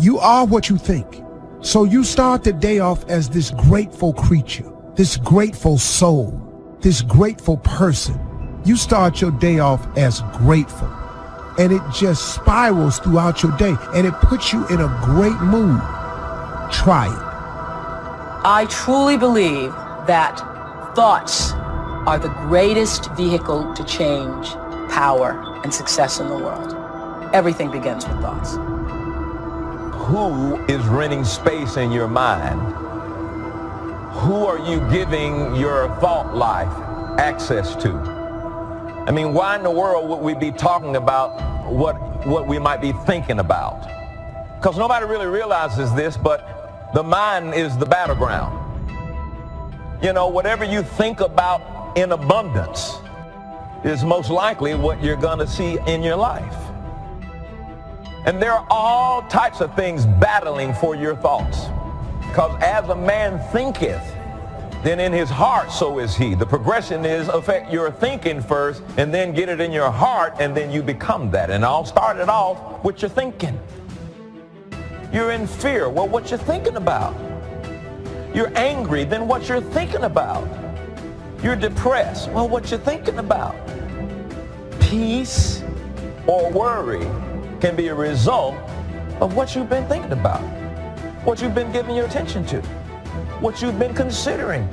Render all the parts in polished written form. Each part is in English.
You are what you think. So you start the day off as this grateful creature, this grateful soul, this grateful person. You start your day off as grateful, and it just spirals throughout your day, and it puts you in a great mood. Try it. I truly believe that thoughts are the greatest vehicle to change, power, and success in the world. Everything begins with thoughts. Who is renting space in your mind? Who are you giving your thought life access to? I mean, why in the world would we be talking about what we might be thinking about? Because nobody really realizes this, but the mind is the battleground. You know, whatever you think about in abundance is most likely what you're going to see in your life. And there are all types of things battling for your thoughts. Because as a man thinketh, then in his heart so is he. The progression is affect your thinking first, and then get it in your heart, and then you become that. And I'll start it off with your thinking. You're in fear. Well, what you're thinking about. You're angry. Then what you're thinking about. You're depressed. Well, what you're thinking about. Peace or worry can be a result of what you've been thinking about, what you've been giving your attention to, what you've been considering.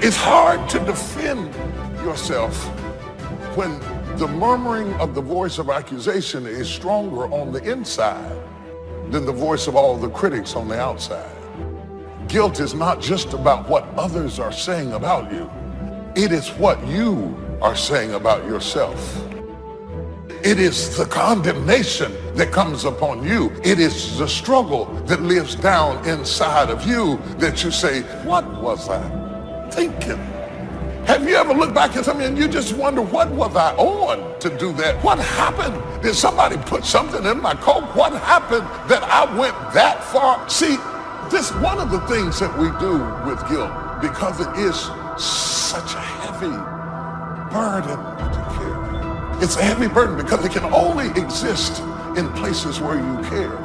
It's hard to defend yourself when the murmuring of the voice of accusation is stronger on the inside than the voice of all the critics on the outside. Guilt is not just about what others are saying about you. It is what you are saying about yourself. It is the condemnation that comes upon you. It is the struggle that lives down inside of you that you say, what was I thinking? Have you ever looked back at something and you just wonder, what was I on to do that? What happened? Did somebody put something in my coat? What happened that I went that far? See, this is one of the things that we do with guilt because it is such a heavy burden to carry. It's a heavy burden because it can only exist in places where you care.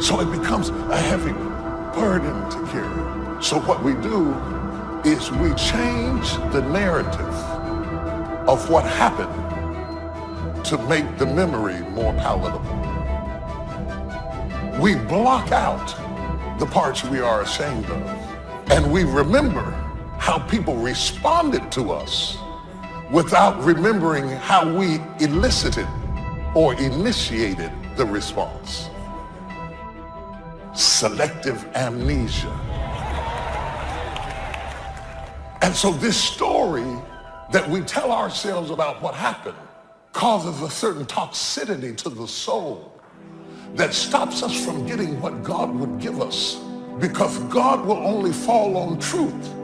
So it becomes a heavy burden to carry. So what we do is we change the narrative of what happened to make the memory more palatable. We block out the parts we are ashamed of, and we remember how people responded to us without remembering how we elicited or initiated the response. Selective amnesia. And so this story that we tell ourselves about what happened causes a certain toxicity to the soul that stops us from getting what God would give us, because God will only fall on truth.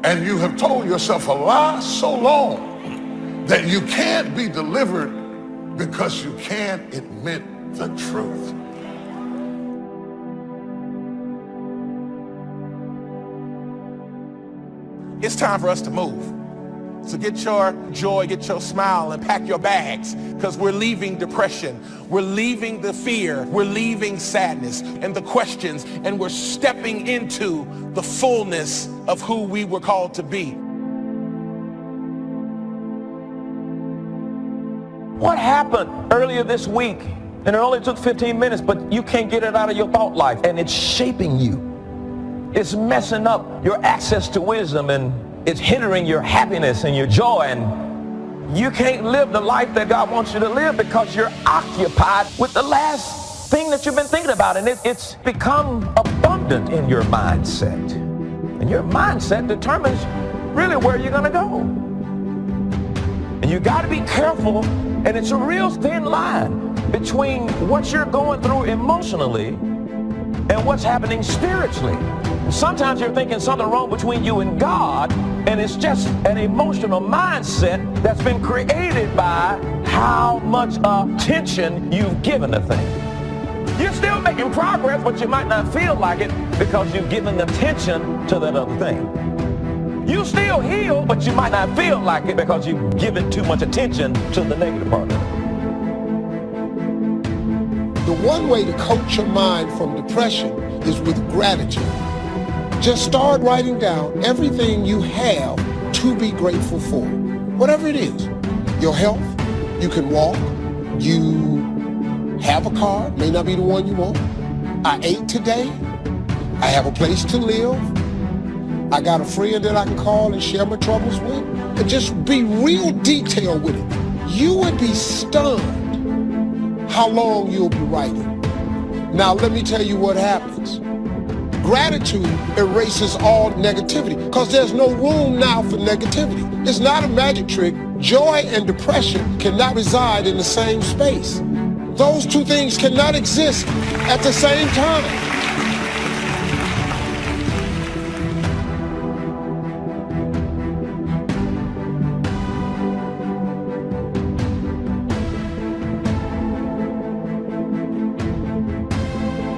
And you have told yourself a lie so long that you can't be delivered because you can't admit the truth. It's time for us to move. So get your joy, get your smile, and pack your bags, because we're leaving depression. We're leaving the fear. We're leaving sadness and the questions, and we're stepping into the fullness of who we were called to be. What happened earlier this week? And it only took 15 minutes, but you can't get it out of your thought life, and it's shaping you. It's messing up your access to wisdom, and it's hindering your happiness and your joy, and you can't live the life that God wants you to live because you're occupied with the last thing that you've been thinking about, and it's become abundant in your mindset. And your mindset determines really where you're going to go. And you got to be careful, and it's a real thin line between what you're going through emotionally and what's happening spiritually. Sometimes you're thinking something wrong between you and God, and it's just an emotional mindset that's been created by how much attention you've given a thing. You're still making progress, but you might not feel like it because you've given attention to that other thing. You still heal, but you might not feel like it because you've given too much attention to the negative part of it. The one way to coach your mind from depression is with gratitude. Just start writing down everything you have to be grateful for. Whatever it is. Your health, you can walk, you have a car, may not be the one you want. I ate today, I have a place to live, I got a friend that I can call and share my troubles with. And just be real detailed with it. You would be stunned how long you'll be writing. Now let me tell you what happens. Gratitude erases all negativity because there's no room now for negativity. It's not a magic trick. Joy and depression cannot reside in the same space. Those two things cannot exist at the same time.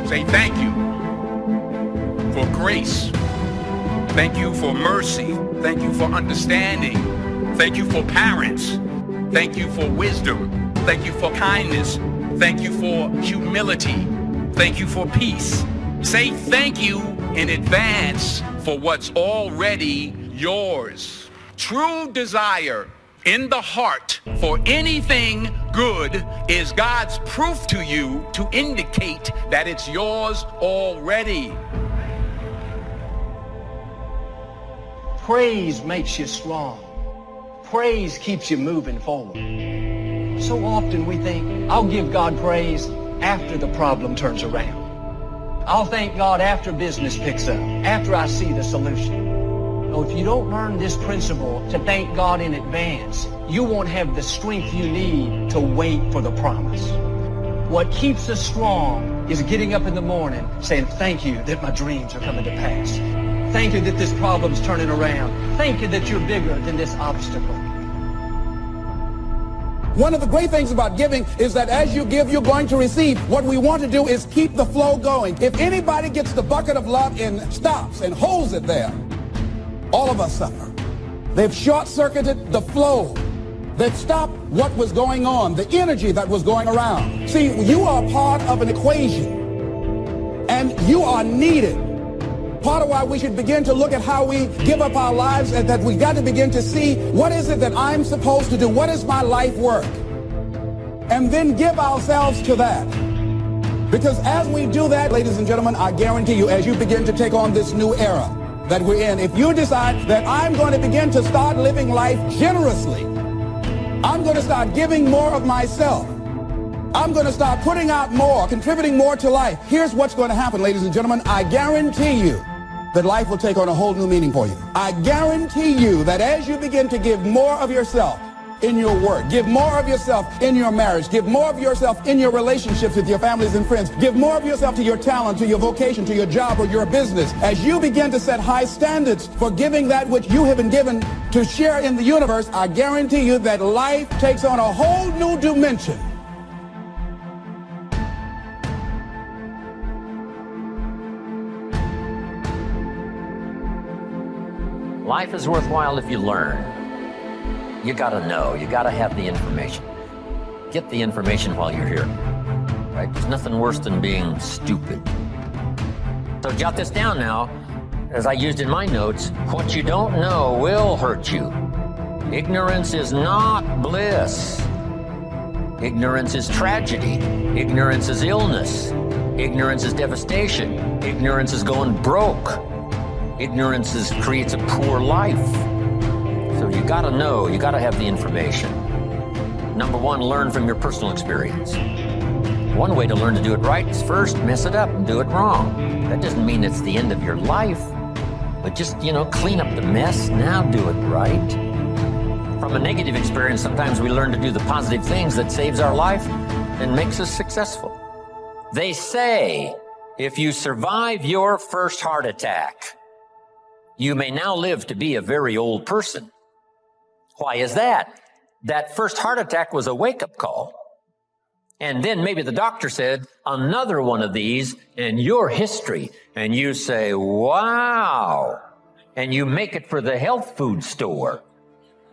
Say thank you for grace. Thank you for mercy. Thank you for understanding. Thank you for parents. Thank you for wisdom. Thank you for kindness. Thank you for humility. Thank you for peace. Say thank you in advance for what's already yours. True desire in the heart for anything good is God's proof to you to indicate that it's yours already. Praise makes you strong. Praise keeps you moving forward. So often we think, I'll give God praise after the problem turns around. I'll thank God after business picks up, after I see the solution. No, if you don't learn this principle to thank God in advance, you won't have the strength you need to wait for the promise. What keeps us strong is getting up in the morning saying, thank you that my dreams are coming to pass. Thank you that this problem's turning around. Thank you that you're bigger than this obstacle. One of the great things about giving is that as you give, you're going to receive. What we want to do is keep the flow going. If anybody gets the bucket of love and stops and holds it there, all of us suffer. They've short-circuited the flow. They've stopped what was going on, the energy that was going around. See, you are part of an equation, and you are needed. Part of why we should begin to look at how we give up our lives is that we got to begin to see what is it that I'm supposed to do? What is my life work? And then give ourselves to that. Because as we do that, ladies and gentlemen, I guarantee you, as you begin to take on this new era that we're in, if you decide that I'm going to begin to start living life generously, I'm going to start giving more of myself, I'm going to start putting out more, contributing more to life, here's what's going to happen, ladies and gentlemen. I guarantee you that life will take on a whole new meaning for you. I guarantee you that as you begin to give more of yourself in your work, give more of yourself in your marriage, give more of yourself in your relationships with your families and friends, give more of yourself to your talent, to your vocation, to your job or your business. As you begin to set high standards for giving that which you have been given to share in the universe, I guarantee you that life takes on a whole new dimension. Life is worthwhile if you learn. You gotta know, you gotta have the information. Get the information while you're here, right? There's nothing worse than being stupid. So jot this down now, as I used in my notes. What you don't know will hurt you. Ignorance is not bliss. Ignorance is tragedy. Ignorance is illness. Ignorance is devastation. Ignorance is going broke. Ignorance creates a poor life. So you gotta know, you gotta have the information. Number one, learn from your personal experience. One way to learn to do it right is first mess it up and do it wrong. That doesn't mean it's the end of your life, but just, clean up the mess, now do it right. From a negative experience, sometimes we learn to do the positive things that saves our life and makes us successful. They say, if you survive your first heart attack, you may now live to be a very old person. Why is that? That first heart attack was a wake-up call. And then maybe the doctor said, another one of these and your history. And you say, wow. And you make it for the health food store.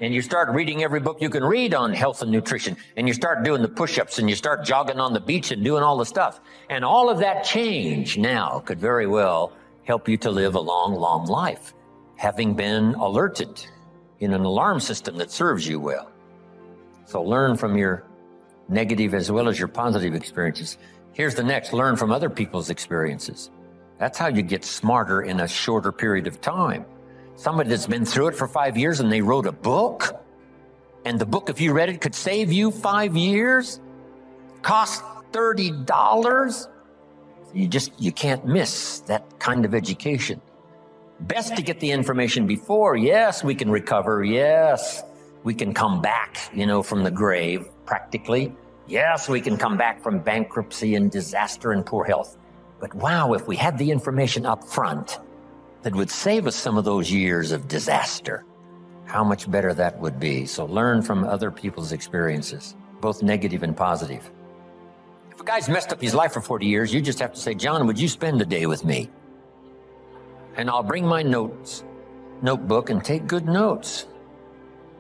and you start reading every book you can read on health and nutrition, and you start doing the push-ups, and you start jogging on the beach and doing all the stuff. And all of that change now could very well help you to live a long, long life, having been alerted in an alarm system that serves you well. So learn from your negative as well as your positive experiences. Here's the next, learn from other people's experiences. That's how you get smarter in a shorter period of time. Somebody that's been through it for 5 years and they wrote a book, and the book, if you read it, could save you 5 years, cost $30. You can't miss that kind of education. Best to get the information before. Yes, we can recover. Yes, we can come back, from the grave, practically. Yes, we can come back from bankruptcy and disaster and poor health. But wow, if we had the information up front that would save us some of those years of disaster, how much better that would be. So learn from other people's experiences, both negative and positive. If a guy's messed up his life for 40 years, you just have to say, John, would you spend a day with me? And I'll bring my notebook and take good notes.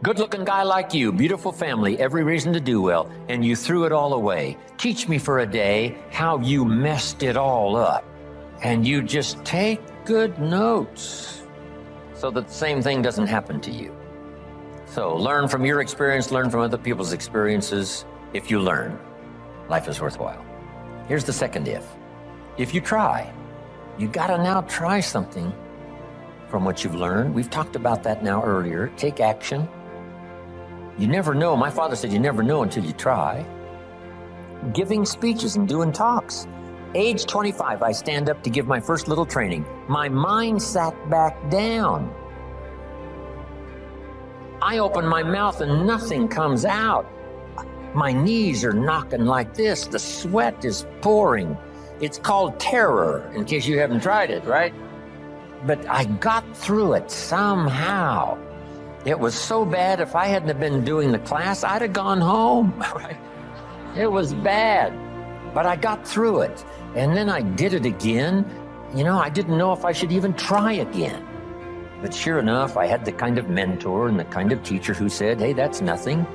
Good-looking guy like you, beautiful family, every reason to do well, and you threw it all away. Teach me for a day how you messed it all up. And you just take good notes so that the same thing doesn't happen to you. So learn from your experience, learn from other people's experiences. If you learn, life is worthwhile. Here's the second if. If you try, you gotta now try something from what you've learned. We've talked about that now earlier. Take action. You never know. My father said you never know until you try. Giving speeches and doing talks. Age 25, I stand up to give my first little training. My mind sat back down. I open my mouth and nothing comes out. My knees are knocking like this. The sweat is pouring. It's called terror, in case you haven't tried it, right? But I got through it somehow. It was so bad, if I hadn't have been doing the class, I'd have gone home, right? It was bad, but I got through it. And then I did it again. I didn't know if I should even try again. But sure enough, I had the kind of mentor and the kind of teacher who said, hey, that's nothing.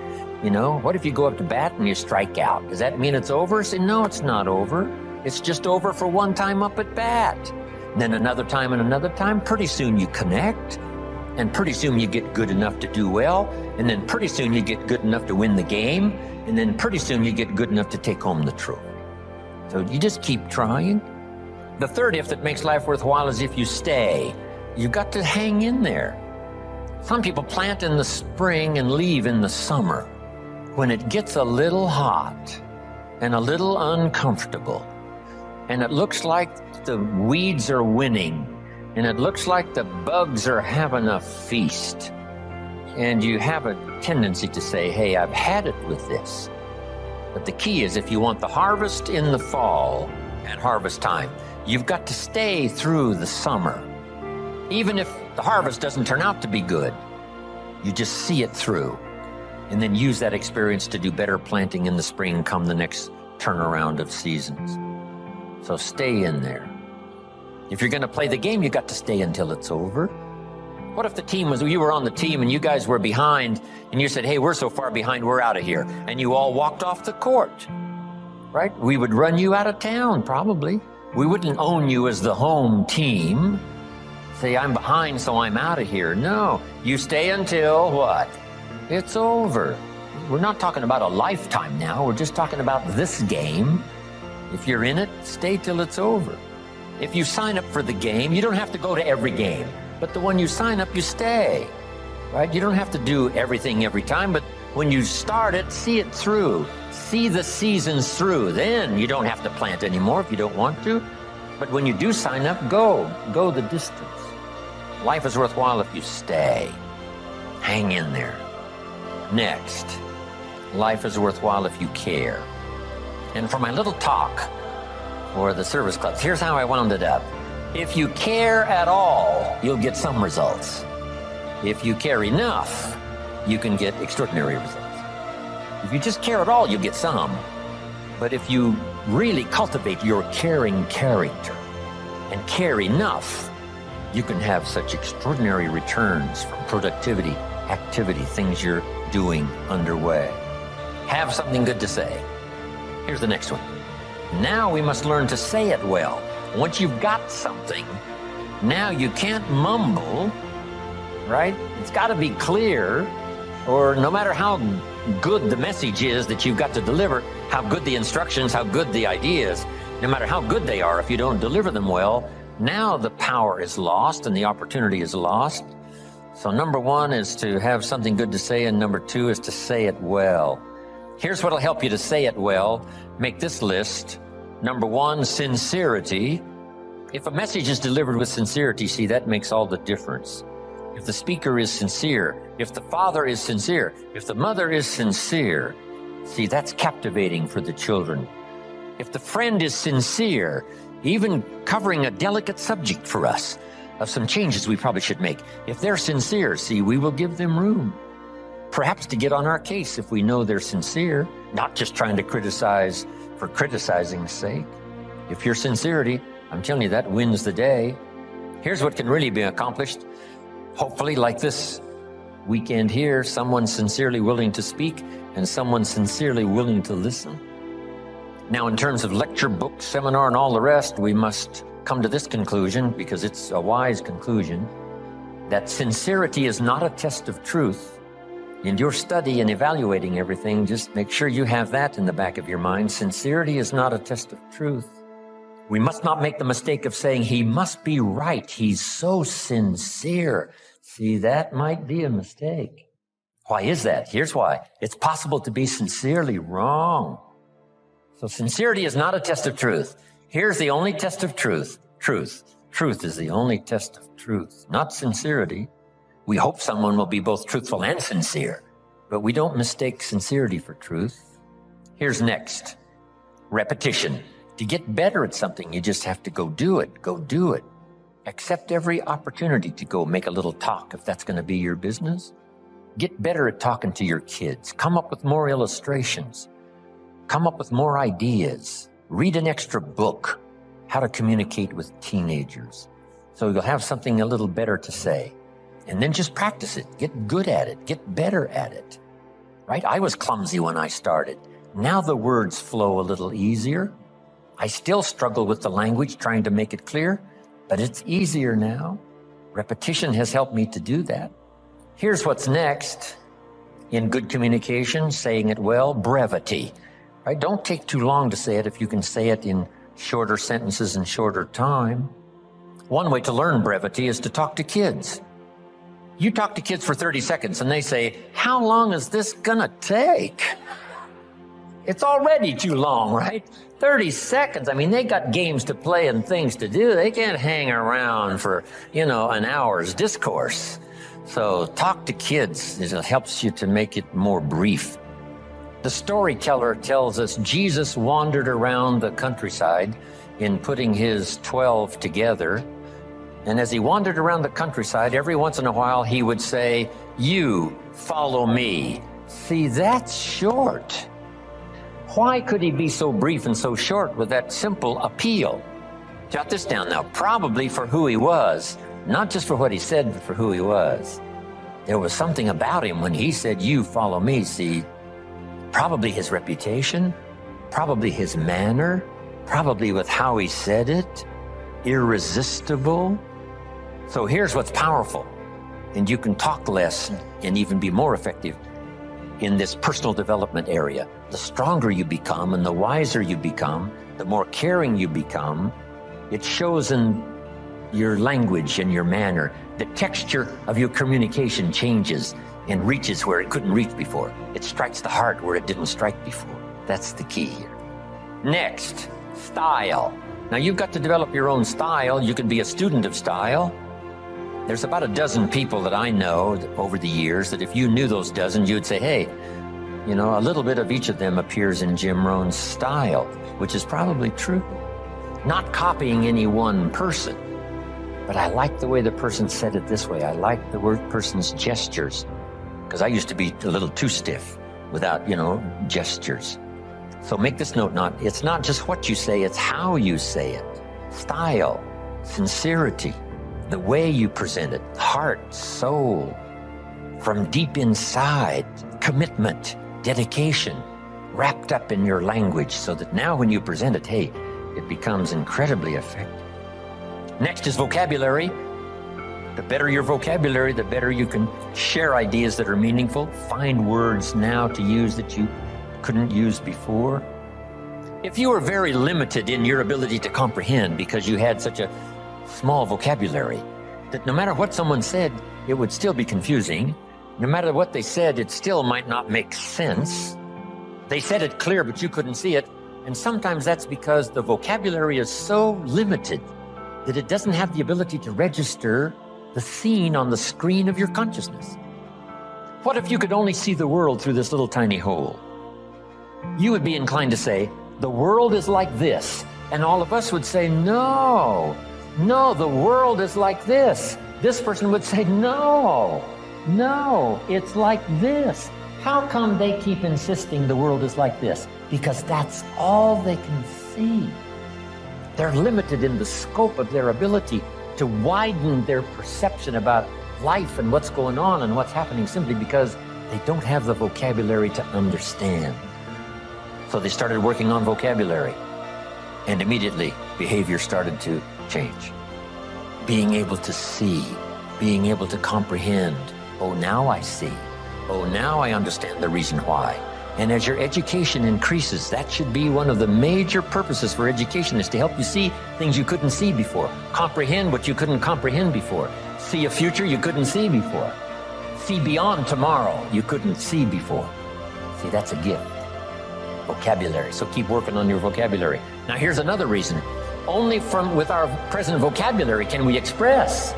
What if you go up to bat and you strike out? Does that mean it's over? I said, no, it's not over. It's just over for one time up at bat. And then another time and another time. Pretty soon you connect. And pretty soon you get good enough to do well. And then pretty soon you get good enough to win the game. And then pretty soon you get good enough to take home the trophy. So you just keep trying. The third if that makes life worthwhile is if you stay. You've got to hang in there. Some people plant in the spring and leave in the summer. When it gets a little hot and a little uncomfortable, and it looks like the weeds are winning, and it looks like the bugs are having a feast, and you have a tendency to say, hey, I've had it with this. But the key is, if you want the harvest in the fall at harvest time, you've got to stay through the summer. Even if the harvest doesn't turn out to be good, you just see it through, and then use that experience to do better planting in the spring come the next turnaround of seasons. So stay in there. If you're going to play the game, you got to stay until it's over. What if you were on the team and you guys were behind and you said, hey, we're so far behind, we're out of here. And you all walked off the court, right? We would run you out of town, probably. We wouldn't own you as the home team. Say, I'm behind, so I'm out of here. No, you stay until what? It's over. We're not talking about a lifetime now. We're just talking about this game. If you're in it, stay till it's over. If you sign up for the game, you don't have to go to every game. But the one you sign up, you stay, right? You don't have to do everything every time, but when you start it, see it through. See the seasons through. Then you don't have to plant anymore if you don't want to. But when you do sign up, go the distance. Life is worthwhile if you stay. Hang in there. Next, life is worthwhile if you care. And for my little talk for the service clubs, here's how I wound it up. If you care at all, you'll get some results. If you care enough, you can get extraordinary results. If you just care at all, you'll get some. But if you really cultivate your caring character and care enough, you can have such extraordinary returns from productivity activity, things you're doing underway. Have something good to say. Here's the next one. Now we must learn to say it well. Once you've got something, now you can't mumble, right? It's got to be clear, or no matter how good the message is that you've got to deliver, how good the instructions, how good the ideas, no matter how good they are, if you don't deliver them well, now the power is lost and the opportunity is lost. So number one is to have something good to say, and number two is to say it well. Here's what'll help you to say it well. Make this list. Number one, sincerity. If a message is delivered with sincerity, see, that makes all the difference. If the speaker is sincere, if the father is sincere, if the mother is sincere, see, that's captivating for the children. If the friend is sincere, even covering a delicate subject for us of some changes we probably should make, if they're sincere, see, we will give them room. Perhaps to get on our case if we know they're sincere, not just trying to criticize for criticizing's sake. If your sincerity, I'm telling you, that wins the day. Here's what can really be accomplished. Hopefully, like this weekend here, someone sincerely willing to speak and someone sincerely willing to listen. Now, in terms of lecture, book, seminar, and all the rest, we must come to this conclusion, because it's a wise conclusion, that sincerity is not a test of truth. In your study and evaluating everything, just make sure you have that in the back of your mind. Sincerity is not a test of truth. We must not make the mistake of saying, he must be right. He's so sincere. See, that might be a mistake. Why is that? Here's why. It's possible to be sincerely wrong. So sincerity is not a test of truth. Here's the only test of truth. Truth. Truth is the only test of truth, not sincerity. We hope someone will be both truthful and sincere, but we don't mistake sincerity for truth. Here's next. Repetition. To get better at something, you just have to go do it. Go do it. Accept every opportunity to go make a little talk if that's going to be your business. Get better at talking to your kids. Come up with more illustrations. Come up with more ideas. Read an extra book. How to communicate with teenagers. So you'll have something a little better to say. And then just practice it. Get good at it. Get better at it. Right? I was clumsy when I started. Now the words flow a little easier. I still struggle with the language, trying to make it clear, but it's easier now. Repetition has helped me to do that. Here's what's next. In good communication, saying it well, brevity. Right? Don't take too long to say it if you can say it in shorter sentences and shorter time. One way to learn brevity is to talk to kids. You talk to kids for 30 seconds and they say, how long is this gonna take? It's already too long, right? 30 seconds. I mean, they got games to play and things to do. They can't hang around for, an hour's discourse. So talk to kids. It helps you to make it more brief. The storyteller tells us Jesus wandered around the countryside in putting his 12 together. And as he wandered around the countryside, every once in a while he would say, you follow me. See, that's short. Why could he be so brief and so short with that simple appeal? Jot this down now. Probably for who he was, not just for what he said, but for who he was. There was something about him when he said, you follow me. See, probably his reputation, probably his manner, probably with how he said it, irresistible. So here's what's powerful, and you can talk less and even be more effective in this personal development area. The stronger you become and the wiser you become, the more caring you become, it shows in your language and your manner. The texture of your communication changes and reaches where it couldn't reach before. It strikes the heart where it didn't strike before. That's the key here. Next, style. Now you've got to develop your own style. You can be a student of style. There's about a dozen people that I know over the years that if you knew those dozen, you'd say, hey, a little bit of each of them appears in Jim Rohn's style, which is probably true. Not copying any one person, but I like the way the person said it this way. I like the person's gestures, because I used to be a little too stiff without, gestures. So make this note, it's not just what you say, it's how you say it. Style, sincerity, the way you present it, heart, soul, from deep inside, commitment, dedication, wrapped up in your language so that now when you present it, hey, it becomes incredibly effective. Next is vocabulary. The better your vocabulary, the better you can share ideas that are meaningful, find words now to use that you couldn't use before. If you were very limited in your ability to comprehend because you had such a small vocabulary, that no matter what someone said, it would still be confusing. No matter what they said, it still might not make sense. They said it clear, but you couldn't see it. And sometimes that's because the vocabulary is so limited that it doesn't have the ability to register the scene on the screen of your consciousness. What if you could only see the world through this little tiny hole? You would be inclined to say, the world is like this. And all of us would say, no, the world is like this. This person would say, no, it's like this. How come they keep insisting the world is like this? Because that's all they can see. They're limited in the scope of their ability to widen their perception about life and what's going on and what's happening simply because they don't have the vocabulary to understand. So they started working on vocabulary, and immediately behavior started to change. Being able to see, being able to comprehend. Oh, now I see. Oh, now I understand the reason why. And as your education increases, that should be one of the major purposes for education, is to help you see things you couldn't see before, comprehend what you couldn't comprehend before, see a future you couldn't see before, see beyond tomorrow you couldn't see before. See, that's a gift. Vocabulary. So keep working on your vocabulary. Now here's another reason. Only with our present vocabulary can we express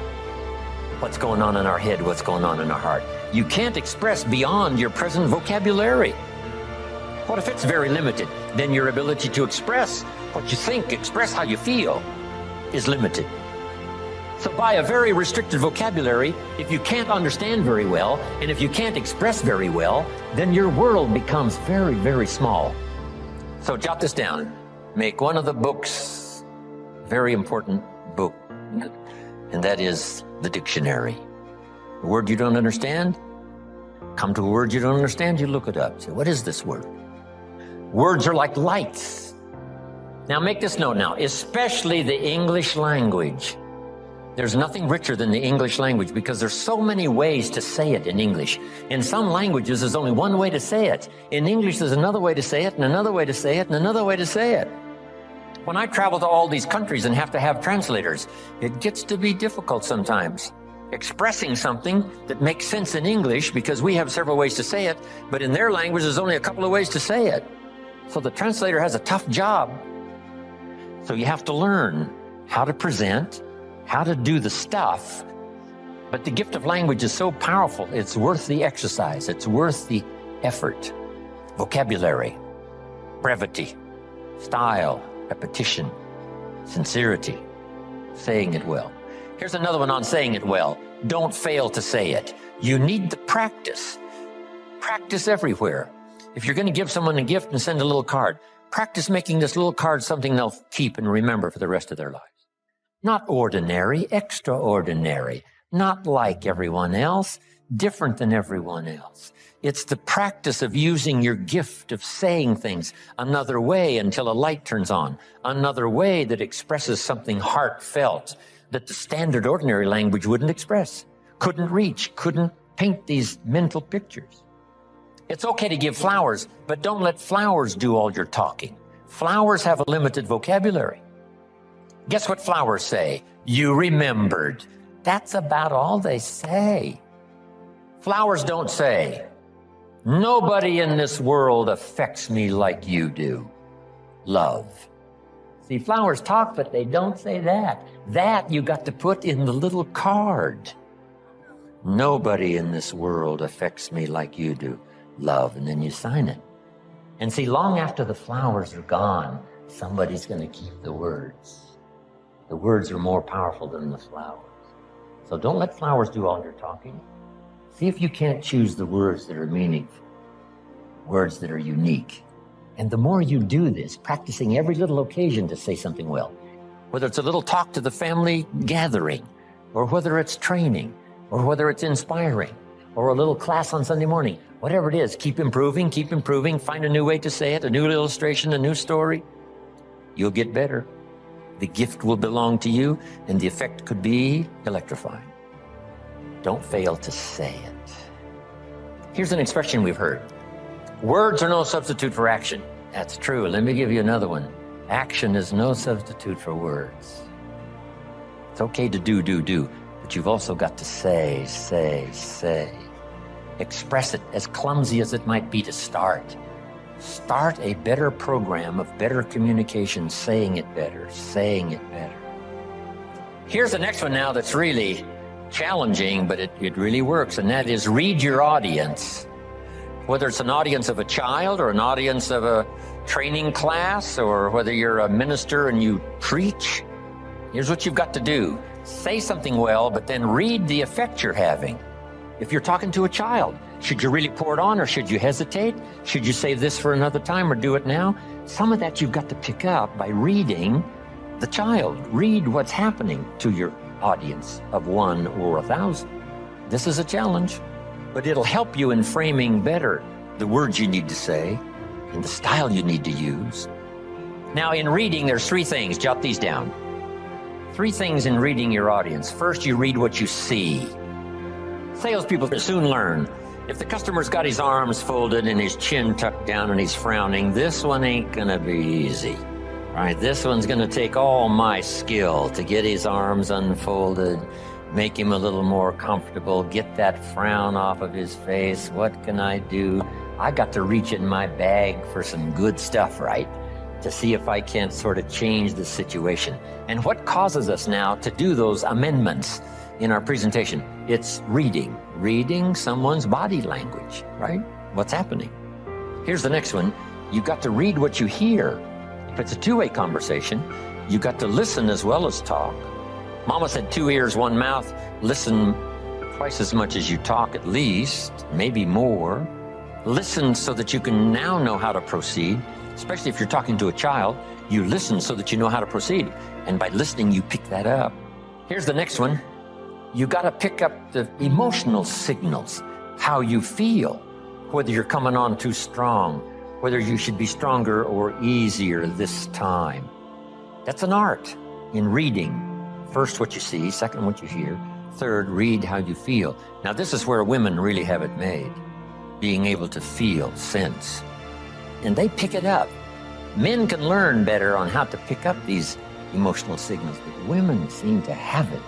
what's going on in our head, what's going on in our heart. You can't express beyond your present vocabulary. What if it's very limited? Then your ability to express what you think, express how you feel, is limited. So by a very restricted vocabulary, if you can't understand very well, and if you can't express very well, then your world becomes very, very small. So jot this down. Make one of the books a very important book, and that is the dictionary. A word you don't understand, come to a word you don't understand, you look it up. Say, what is this word? Words are like lights. Now make this note now, especially the English language. There's nothing richer than the English language because there's so many ways to say it in English. In some languages, there's only one way to say it. In English, there's another way to say it, and another way to say it, and another way to say it. When I travel to all these countries and have to have translators, it gets to be difficult sometimes. Expressing something that makes sense in English because we have several ways to say it, but in their language, there's only a couple of ways to say it. So the translator has a tough job. So you have to learn how to present, how to do the stuff. But the gift of language is so powerful, it's worth the exercise. It's worth the effort. Vocabulary, brevity, style, repetition, sincerity, saying it well. Here's another one on saying it well. Don't fail to say it. You need the practice. Practice everywhere. If you're going to give someone a gift and send a little card, practice making this little card something they'll keep and remember for the rest of their lives. Not ordinary, extraordinary. Not like everyone else, different than everyone else. It's the practice of using your gift of saying things another way until a light turns on, another way that expresses something heartfelt that the standard ordinary language wouldn't express, couldn't reach, couldn't paint these mental pictures. It's okay to give flowers, but don't let flowers do all your talking. Flowers have a limited vocabulary. Guess what flowers say? You remembered. That's about all they say. Flowers don't say, nobody in this world affects me like you do. Love. See, flowers talk, but they don't say that. That you got to put in the little card. Nobody in this world affects me like you do. Love, and then you sign it. And see, long after the flowers are gone, somebody's going to keep the words. The words are more powerful than the flowers. So don't let flowers do all your talking. See if you can't choose the words that are meaningful, words that are unique. And the more you do this, practicing every little occasion to say something well, whether it's a little talk to the family gathering, or whether it's training, or whether it's inspiring, or a little class on Sunday morning. Whatever it is, keep improving, find a new way to say it, a new illustration, a new story. You'll get better. The gift will belong to you, and the effect could be electrifying. Don't fail to say it. Here's an expression we've heard. Words are no substitute for action. That's true. Let me give you another one. Action is no substitute for words. It's okay to do, but you've also got to say. Express it, as clumsy as it might be to start. Start a better program of better communication, saying it better. Here's the next one now that's really challenging, but it really works, and that is read your audience. Whether it's an audience of a child or an audience of a training class, or whether you're a minister and you preach, here's what you've got to do. Say something well, but then read the effect you're having. If you're talking to a child, should you really pour it on, or should you hesitate? Should you save this for another time or do it now? Some of that you've got to pick up by reading the child. Read what's happening to your audience of 1 or 1,000. This is a challenge, but it'll help you in framing better the words you need to say and the style you need to use. Now, in reading, there's 3 things. Jot these down. 3 things in reading your audience. First, you read what you see. Salespeople soon learn. If the customer's got his arms folded and his chin tucked down and he's frowning, this one ain't gonna be easy. Right, this one's gonna take all my skill to get his arms unfolded, make him a little more comfortable, get that frown off of his face. What can I do? I got to reach in my bag for some good stuff, right? To see if I can't sort of change the situation. And what causes us now to do those amendments in our presentation? It's reading someone's body language, right? What's happening? Here's the next one. You've got to read what you hear. If it's a two-way conversation, you got to listen as well as talk. Mama said 2 ears, 1 mouth. Listen twice as much as you talk, at least, maybe more. Listen so that you can now know how to proceed, especially if you're talking to a child. You listen so that you know how to proceed, and by listening, you pick that up. Here's the next one. You got to pick up the emotional signals, how you feel, whether you're coming on too strong, whether you should be stronger or easier this time. That's an art in reading. First, what you see. Second, what you hear. Third, read how you feel. Now, this is where women really have it made, being able to feel, sense. And they pick it up. Men can learn better on how to pick up these emotional signals, but women seem to have it.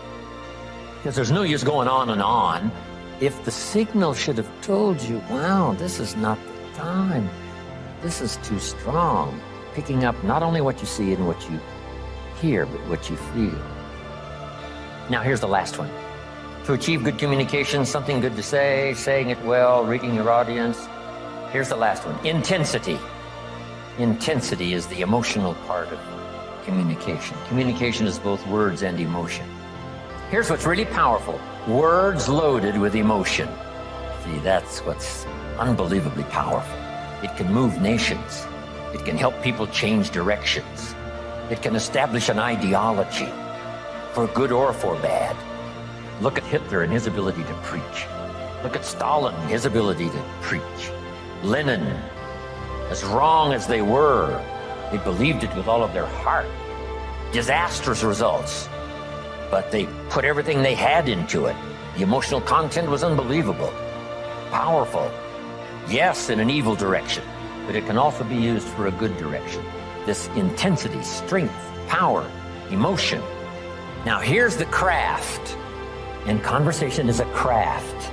Because there's no use going on and on if the signal should have told you, wow, this is not the time. This is too strong. Picking up not only what you see and what you hear, but what you feel. Now, here's the last one. To achieve good communication, something good to say, saying it well, reading your audience. Here's the last one. Intensity. Intensity is the emotional part of communication. Communication is both words and emotion. Here's what's really powerful. Words loaded with emotion. See, that's what's unbelievably powerful. It can move nations. It can help people change directions. It can establish an ideology, for good or for bad. Look at Hitler and his ability to preach. Look at Stalin and his ability to preach. Lenin, as wrong as they were, they believed it with all of their heart. Disastrous results. But they put everything they had into it. The emotional content was unbelievable. Powerful. Yes, in an evil direction, but it can also be used for a good direction. This intensity, strength, power, emotion. Now here's the craft. And conversation is a craft.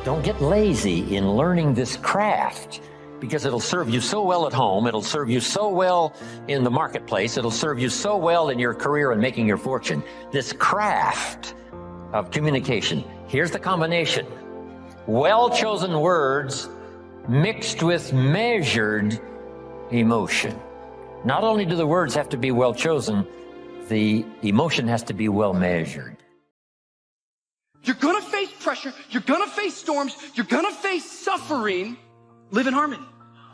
Don't get lazy in learning this craft, because it'll serve you so well at home. It'll serve you so well in the marketplace. It'll serve you so well in your career and making your fortune. This craft of communication. Here's the combination. Well-chosen words mixed with measured emotion. Not only do the words have to be well-chosen, the emotion has to be well-measured. You're gonna face pressure. You're gonna face storms. You're gonna face suffering. Live in harmony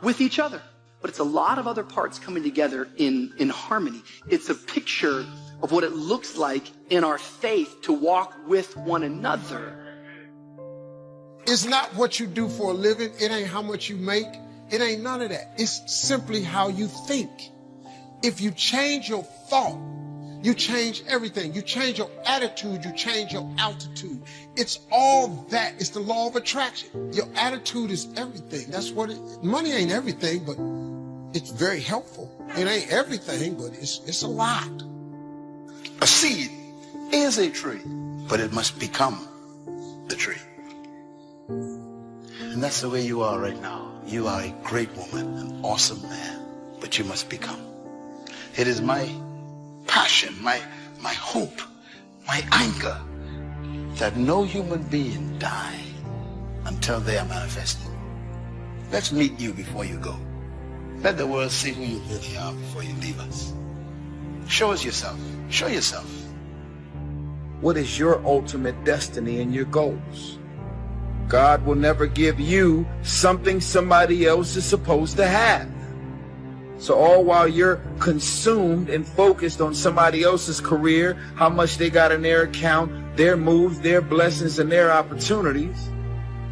with each other. But it's a lot of other parts coming together in harmony. It's a picture of what it looks like in our faith to walk with one another. It's not what you do for a living. It ain't how much you make. It ain't none of that. It's simply how you think. If you change your thought, you change everything. You change your attitude, you change your altitude. It's all that. It's the law of attraction. Your attitude is everything. That's what it is. Money ain't everything, but it's very helpful. It ain't everything, but it's a lot. A seed is a tree, but it must become the tree. And that's the way you are right now. You are a great woman, an awesome man, but you must become. It is my passion, my hope, my anger that no human being die until they are manifested. Let's meet you before you go. Let the world see who you really are before you leave us. Show us yourself. Show yourself. What is your ultimate destiny and your goals? God will never give you something somebody else is supposed to have. So all while you're consumed and focused on somebody else's career, how much they got in their account, their moves, their blessings, and their opportunities,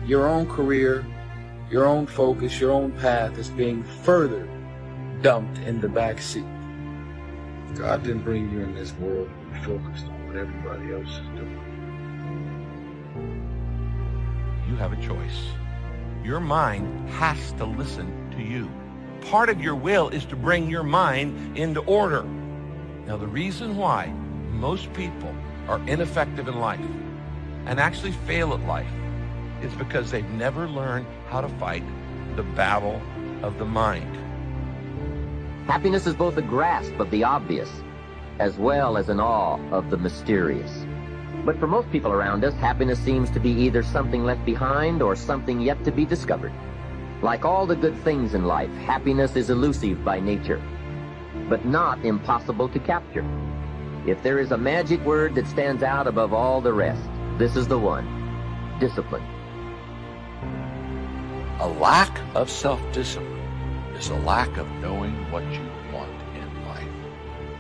your own career, your own focus, your own path is being further dumped in the back seat. God didn't bring you in this world to be focused on what everybody else is doing. You have a choice. Your mind has to listen to you. Part of your will is to bring your mind into order. Now, the reason why most people are ineffective in life and actually fail at life is because they've never learned how to fight the battle of the mind. Happiness is both a grasp of the obvious as well as an awe of the mysterious. But for most people around us, happiness seems to be either something left behind or something yet to be discovered. Like all the good things in life, happiness is elusive by nature, but not impossible to capture. If there is a magic word that stands out above all the rest, this is the one: discipline. A lack of self-discipline is a lack of knowing what you want in life.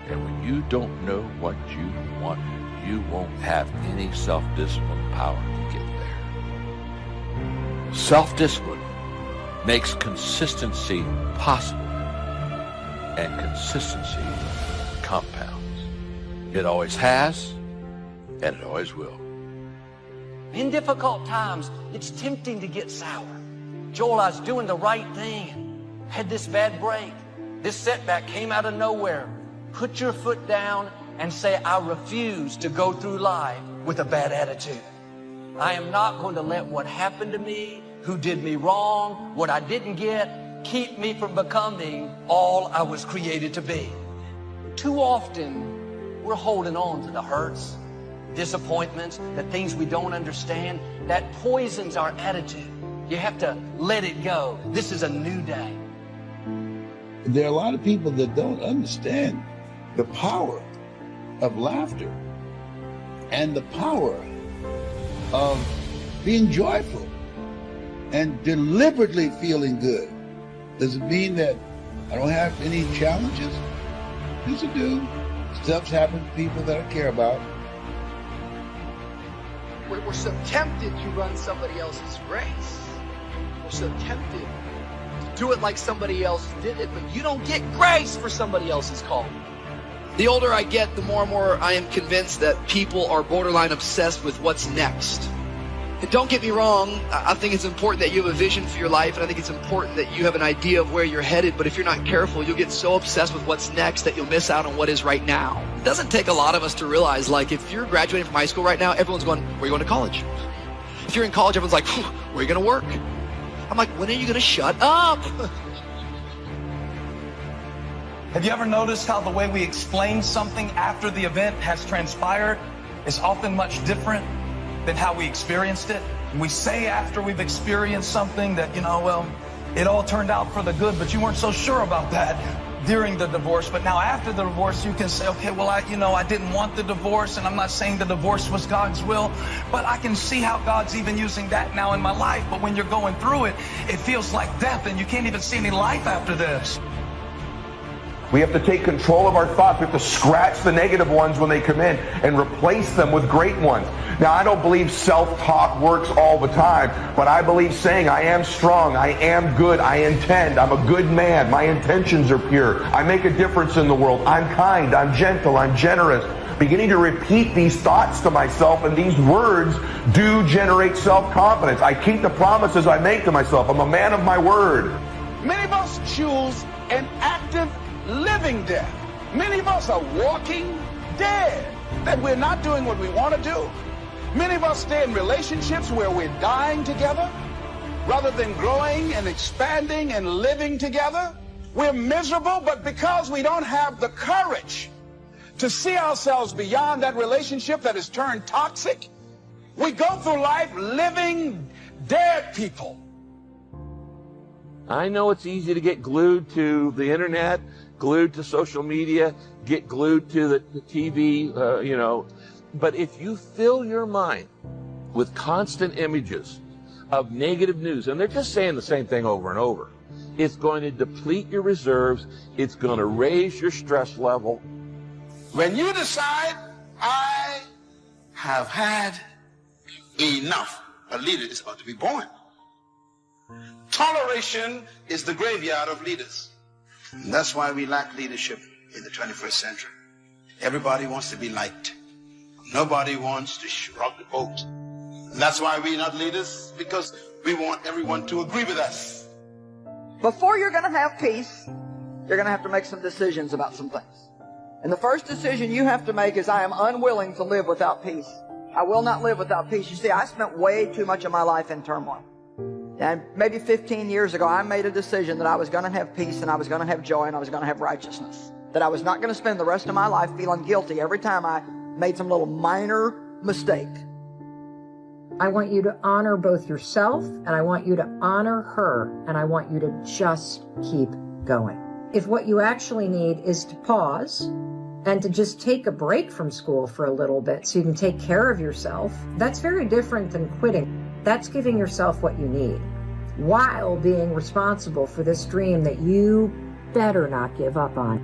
And when you don't know what you want, you won't have any self-discipline power to get there. Self-discipline makes consistency possible, and consistency compounds. It always has, and it always will. In difficult times, it's tempting to get sour. Joel, I was doing the right thing, had this bad break. This setback came out of nowhere. Put your foot down and say, I refuse to go through life with a bad attitude. I am not going to let what happened to me, who did me wrong, what I didn't get, keep me from becoming all I was created to be. Too often, we're holding on to the hurts, disappointments, the things we don't understand. That poisons our attitude. You have to let it go. This is a new day. There are a lot of people that don't understand the power of laughter and the power of being joyful and deliberately feeling good. Does it mean that I don't have any challenges? Yes, I do. Stuff's happened to people that I care about. We're so tempted to run somebody else's race. We're so tempted to do it like somebody else did it, but you don't get grace for somebody else's call. The older I get, the more and more I am convinced that people are borderline obsessed with what's next. And don't get me wrong, I think it's important that you have a vision for your life, and I think it's important that you have an idea of where you're headed, but if you're not careful, you'll get so obsessed with what's next that you'll miss out on what is right now. It doesn't take a lot of us to realize, like, if you're graduating from high school right now, everyone's going, where are you going to college? If you're in college, everyone's like, where are you going to work? I'm like, when are you going to shut up? Have you ever noticed how the way we explain something after the event has transpired is often much different than how we experienced it? And we say after we've experienced something that, well, it all turned out for the good, but you weren't so sure about that during the divorce. But now after the divorce, you can say, okay, well, I didn't want the divorce, and I'm not saying the divorce was God's will, but I can see how God's even using that now in my life. But when you're going through it, it feels like death, and you can't even see any life after this. We have to take control of our thoughts. We have to scratch the negative ones when they come in and replace them with great ones. Now, I don't believe self-talk works all the time, but I believe saying I am strong, I am good, I intend, I'm a good man, my intentions are pure, I make a difference in the world, I'm kind, I'm gentle, I'm generous. Beginning to repeat these thoughts to myself, and these words do generate self-confidence. I keep the promises I make to myself. I'm a man of my word. Many of us choose an active living death. Many of us are walking dead, that we're not doing what we want to do. Many of us stay in relationships where we're dying together rather than growing and expanding and living together. We're miserable, but because we don't have the courage to see ourselves beyond that relationship that has turned toxic, we go through life living dead people. I know it's easy to get glued to the internet, glued to social media, get glued to the TV, but if you fill your mind with constant images of negative news, and they're just saying the same thing over and over, it's going to deplete your reserves, it's going to raise your stress level. When you decide, I have had enough, a leader is about to be born. Toleration is the graveyard of leaders. And that's why we lack leadership in the 21st century. Everybody wants to be liked. Nobody wants to rock the boat. And that's why we're not leaders, because we want everyone to agree with us. Before you're going to have peace, you're going to have to make some decisions about some things. And the first decision you have to make is, I am unwilling to live without peace. I will not live without peace. You see, I spent way too much of my life in turmoil. And maybe 15 years ago, I made a decision that I was going to have peace and I was going to have joy and I was going to have righteousness. That I was not going to spend the rest of my life feeling guilty every time I made some little minor mistake. I want you to honor both yourself and I want you to honor her, and I want you to just keep going. If what you actually need is to pause and to just take a break from school for a little bit so you can take care of yourself, that's very different than quitting. That's giving yourself what you need while being responsible for this dream that you better not give up on.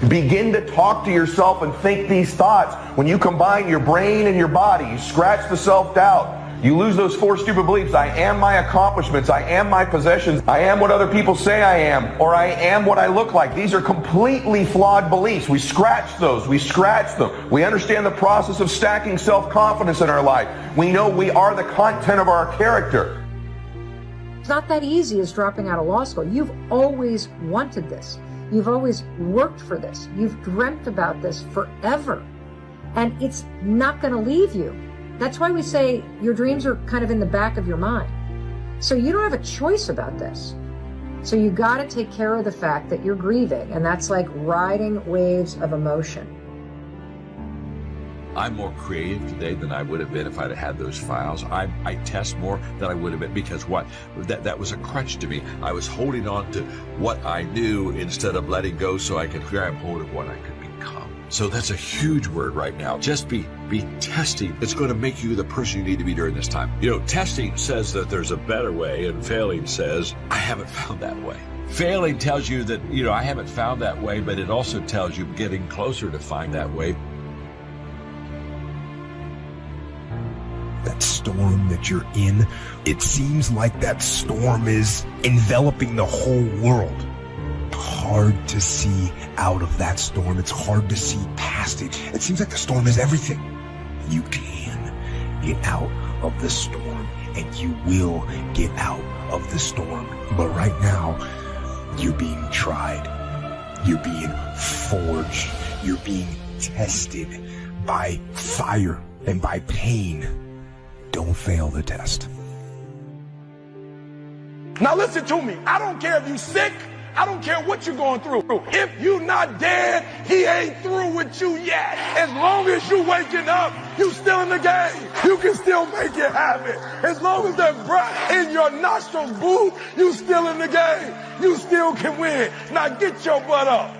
Begin to talk to yourself and think these thoughts. When you combine your brain and your body, you scratch the self-doubt. You lose those 4 stupid beliefs. I am my accomplishments. I am my possessions. I am what other people say I am, or I am what I look like. These are completely flawed beliefs. We scratch those. We scratch them. We understand the process of stacking self-confidence in our life. We know we are the content of our character. It's not that easy as dropping out of law school. You've always wanted this. You've always worked for this. You've dreamt about this forever. And it's not going to leave you. That's why we say your dreams are kind of in the back of your mind. So you don't have a choice about this. So you got to take care of the fact that you're grieving, and that's like riding waves of emotion. I'm more creative today than I would have been if I'd have had those files. I test more than I would have been, because what? That was a crutch to me. I was holding on to what I knew instead of letting go so I could grab hold of what I could become. So that's a huge word right now. Just be testing. It's going to make you the person you need to be during this time. Testing says that there's a better way, and failing says, I haven't found that way. Failing tells you that, I haven't found that way, but it also tells you getting closer to find that way. That storm that you're in, it seems like that storm is enveloping the whole world. Hard to see out of that storm. It's hard to see past it. It seems like the storm is everything. You can get out of the storm, and you will get out of the storm. But right now, you're being tried. You're being forged. You're being tested by fire and by pain. Don't fail the test. Now listen to me. I don't care if you're sick. I don't care what you're going through. If you're not dead, he ain't through with you yet. As long as you waking up, you still in the game. You can still make it happen. As long as that breath in your nostrils move, you still in the game. You still can win. Now get your butt up.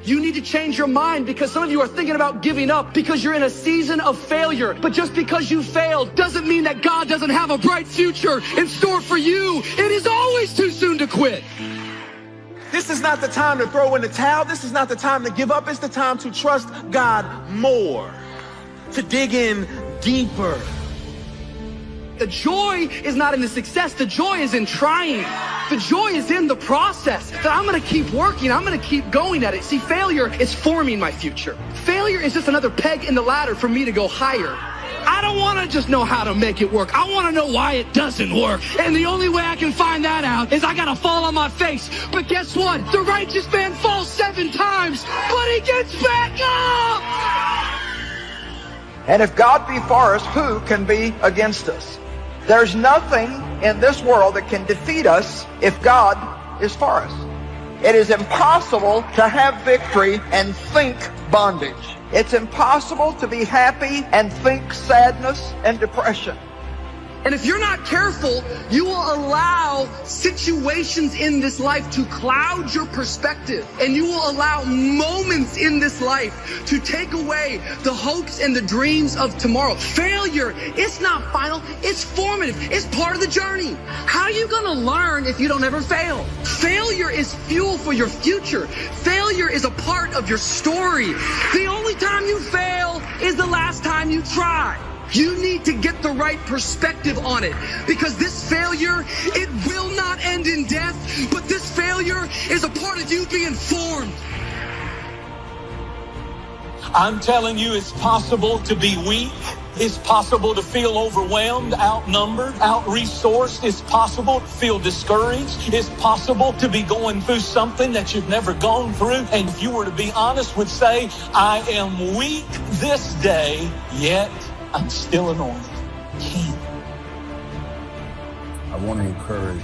You need to change your mind, because some of you are thinking about giving up because you're in a season of failure. But just because you failed doesn't mean that God doesn't have a bright future in store for you. It is always too soon to quit. This is not the time to throw in the towel. This is not the time to give up. It's the time to trust God more, to dig in deeper. The joy is not in the success. The joy is in trying. The joy is in the process. That I'm going to keep working. I'm going to keep going at it. See, failure is forming my future. Failure is just another peg in the ladder for me to go higher. I don't want to just know how to make it work. I want to know why it doesn't work. And the only way I can find that out is I got to fall on my face. But guess what? The righteous man falls 7 times, but he gets back up. And if God be for us, who can be against us? There's nothing in this world that can defeat us if God is for us. It is impossible to have victory and think bondage. It's impossible to be happy and think sadness and depression. And if you're not careful, you will allow situations in this life to cloud your perspective. And you will allow moments in this life to take away the hopes and the dreams of tomorrow. Failure, it's not final, it's formative. It's part of the journey. How are you going to learn if you don't ever fail? Failure is fuel for your future. Failure is a part of your story. The only time you fail is the last time you try. You need to get the right perspective on it, because this failure, it will not end in death, but this failure is a part of you being formed. I'm telling you, it's possible to be weak. It's possible to feel overwhelmed, outnumbered, out-resourced. It's possible to feel discouraged. It's possible to be going through something that you've never gone through. And if you were to be honest, would say, I am weak this day, yet I'm still anointed. King. I want to encourage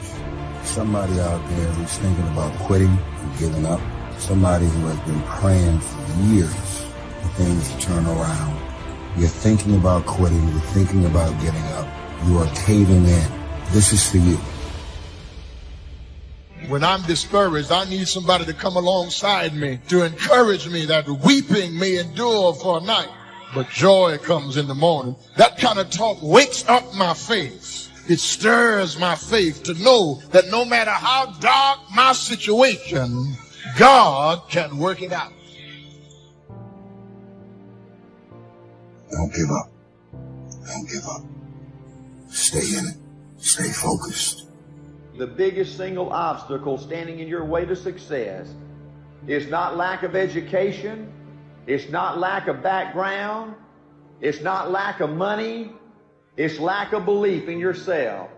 somebody out there who's thinking about quitting and giving up. Somebody who has been praying for years for things to turn around. You're thinking about quitting. You're thinking about getting up. You are caving in. This is for you. When I'm discouraged, I need somebody to come alongside me to encourage me that weeping may endure for a night, but joy comes in the morning. That kind of talk wakes up my faith. It stirs my faith to know that no matter how dark my situation, God can work it out. Don't give up. Don't give up. Stay in it. Stay focused. The biggest single obstacle standing in your way to success is not lack of education. It's not lack of background. It's not lack of money. It's lack of belief in yourself.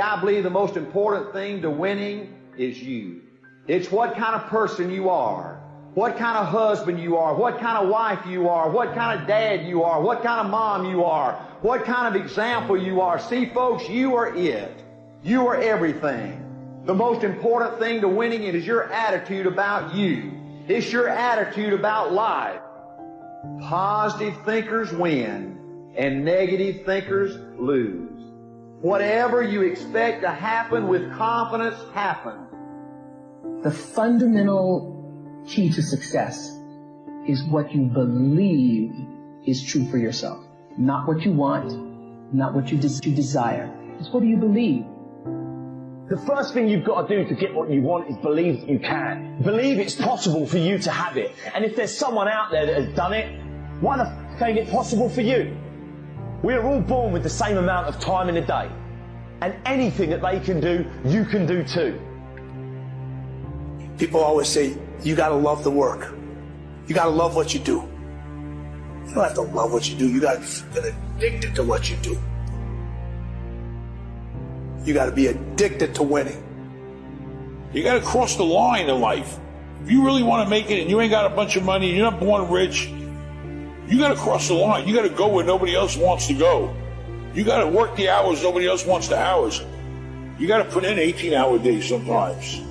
I believe the most important thing to winning is you. It's what kind of person you are, what kind of husband you are, what kind of wife you are, what kind of dad you are, what kind of mom you are, what kind of example you are. See, folks, you are it. You are everything. The most important thing to winning it is your attitude about you. It's your attitude about life. Positive thinkers win, and negative thinkers lose. Whatever you expect to happen with confidence happens. The fundamental key to success is what you believe is true for yourself. Not what you want, not what you desire. It's what do you believe? The first thing you've got to do to get what you want is believe that you can. Believe it's possible for you to have it. And if there's someone out there that has done it, why the f*** ain't it possible for you? We are all born with the same amount of time in a day. And anything that they can do, you can do too. People always say, you gotta love the work. You gotta love what you do. You don't have to love what you do. You gotta get addicted to what you do. You gotta be addicted to winning. You gotta cross the line in life. If you really want to make it and you ain't got a bunch of money, you're not born rich, you gotta cross the line. You gotta go where nobody else wants to go. You gotta work the hours nobody else wants the hours. You gotta put in 18-hour days sometimes.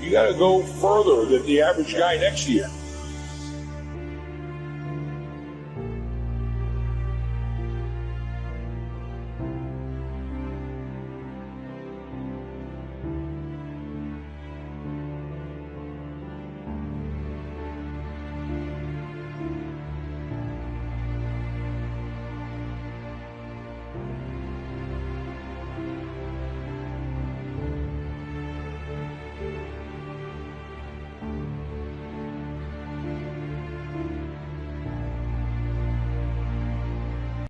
You gotta go further than the average guy next to you.